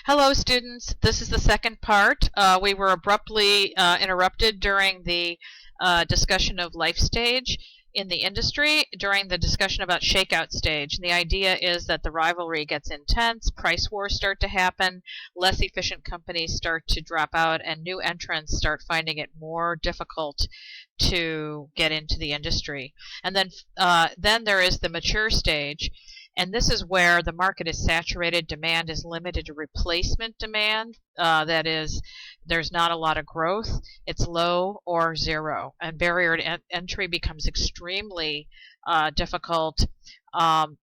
Hello, students. This is the second part. We were abruptly interrupted during the discussion of life stage in the industry during the discussion about shakeout stage. And the idea is that the rivalry gets intense, price wars start to happen, less efficient companies start to drop out, and new entrants start finding it more difficult to get into the industry. And then there is the mature stage, and this is where the market is saturated, demand is limited to replacement demand. That is, there's not a lot of growth, it's low or zero, and barrier to entry becomes extremely difficult. Um,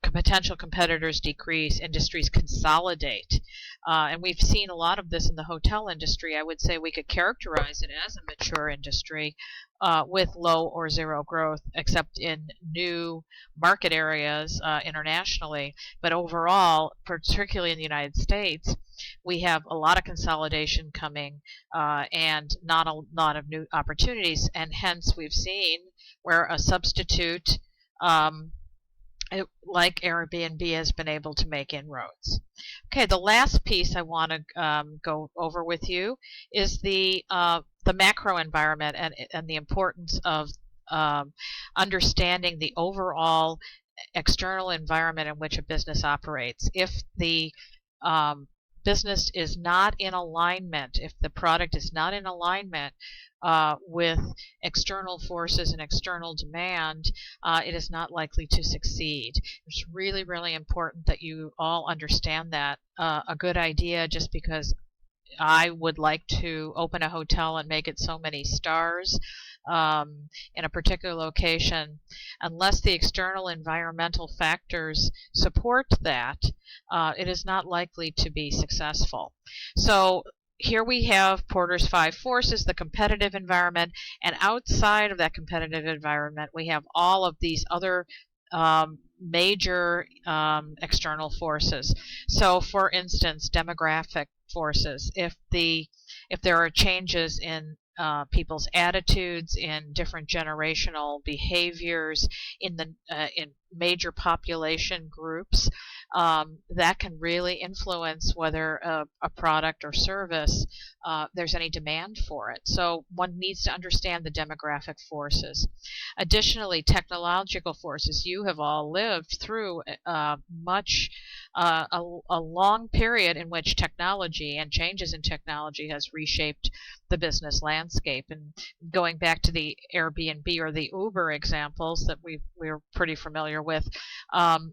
Potential competitors decrease, industries consolidate. And we've seen a lot of this in the hotel industry. I would say we could characterize it as a mature industry with low or zero growth, except in new market areas internationally. But overall, particularly in the United States, we have a lot of consolidation coming and not a lot of new opportunities. And hence, we've seen where a substitute like Airbnb has been able to make inroads. Okay, the last piece I want to go over with you is the macro environment and the importance of understanding the overall external environment in which a business operates. If the business is not in alignment, if the product is not in alignment with external forces and external demand, it is not likely to succeed. It's really, really important that you all understand that. A good idea, just because I would like to open a hotel and make it so many stars in a particular location, unless the external environmental factors support that, it is not likely to be successful. So here we have Porter's 5 forces, the competitive environment, and outside of that competitive environment, we have all of these other major external forces. So, for instance, demographic forces. If there are changes in people's attitudes, in different generational behaviors, in major population groups, that can really influence whether a product or service there's any demand for it. So one needs to understand the demographic forces. Additionally, technological forces. You have all lived through a long period in which technology and changes in technology has reshaped the business landscape. And going back to the Airbnb or the Uber examples that we're pretty familiar with,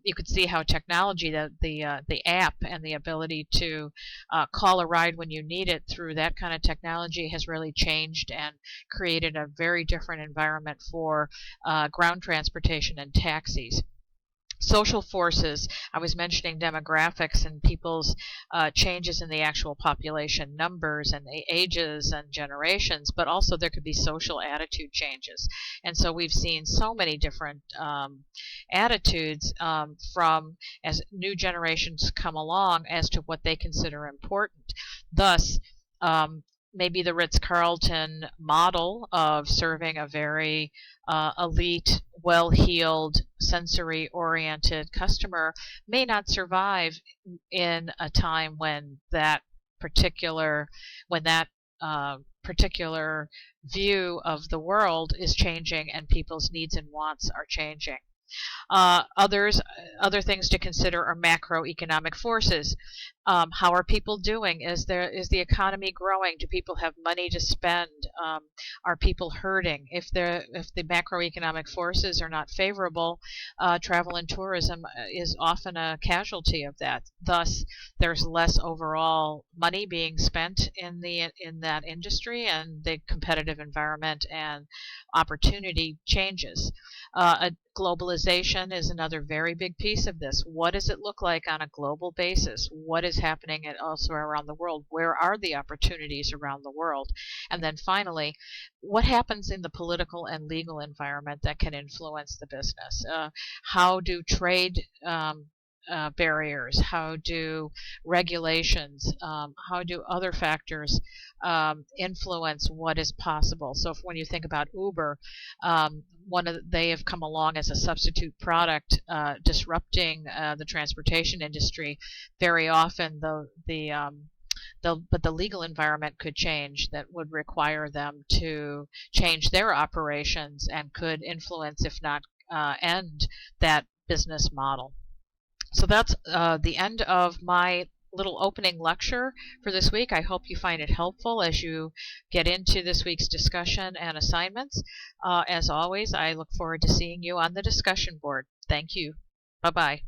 you could see how technology, the app and the ability to call a ride when you need it through that kind of technology has really changed and created a very different environment for ground transportation and taxis. Social forces, I was mentioning demographics and people's changes in the actual population numbers and the ages and generations, but also there could be social attitude changes. And so we've seen so many different attitudes from as new generations come along as to what they consider important. Thus, maybe the Ritz-Carlton model of serving a very elite, well-heeled, sensory-oriented customer may not survive in a time when that particular view of the world is changing and people's needs and wants are changing. Other things to consider are macroeconomic forces. How are people doing? Is the economy growing? Do people have money to spend? Are people hurting? If the macroeconomic forces are not favorable, travel and tourism is often a casualty of that. Thus, there's less overall money being spent in that industry, and the competitive environment and opportunity changes. Globalization is another very big piece of this. What does it look like on a global basis? What is happening also around the world? Where are the opportunities around the world? And then finally, what happens in the political and legal environment that can influence the business? How do trade barriers? How do regulations, how do other factors influence what is possible? So when you think about Uber, they have come along as a substitute product, disrupting the transportation industry. Very often, but the legal environment could change that would require them to change their operations and could influence, if not end, that business model. So that's the end of my little opening lecture for this week. I hope you find it helpful as you get into this week's discussion and assignments. As always, I look forward to seeing you on the discussion board. Thank you. Bye-bye.